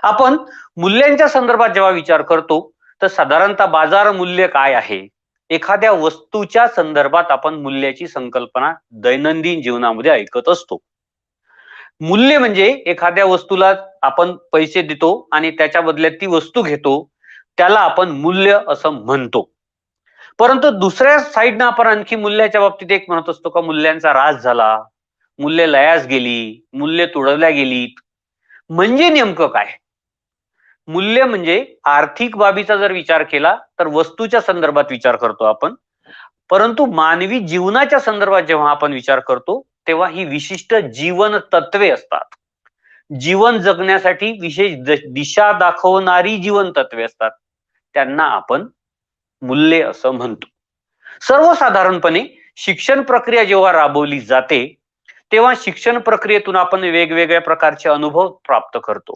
आपण मूल्यांच्या संदर्भात जेव्हा विचार करतो तर साधारणतः बाजार मूल्य काय आहे, एखाद्या वस्तूच्या संदर्भात आपण मूल्याची संकल्पना दैनंदिन जीवनामध्ये ऐकत असतो. मूल्य म्हणजे एखाद्या वस्तूला आपण पैसे देतो आणि त्याच्या बदल्यात ती वस्तू घेतो, त्याला आपण मूल्य असं म्हणतो. परंतु दुसऱ्या साईडनं आपण आणखी मूल्याच्या बाबतीत एक म्हणत असतो का मूल्यांचा ऱ्हास झाला, मूल्य लयास गेली, मूल्य तुडवल्या गेलीत. म्हणजे नेमकं काय? मूल्य म्हणजे आर्थिक बाबीचा जर विचार केला तर वस्तूच्या संदर्भात विचार करतो आपण. परंतु मानवी जीवनाच्या संदर्भात जेव्हा आपण विचार करतो तेव्हा ही विशिष्ट जीवन तत्वे असतात. जीवन जगण्यासाठी विशेष दिशा दाखवणारी जीवन तत्वे असतात. त्यांना आपण मूल्य असं म्हणतो. सर्वसाधारणपणे शिक्षण प्रक्रिया जेव्हा राबवली जाते तेव्हा शिक्षण प्रक्रियेतून आपण वेगवेगळ्या प्रकारचे अनुभव प्राप्त करतो.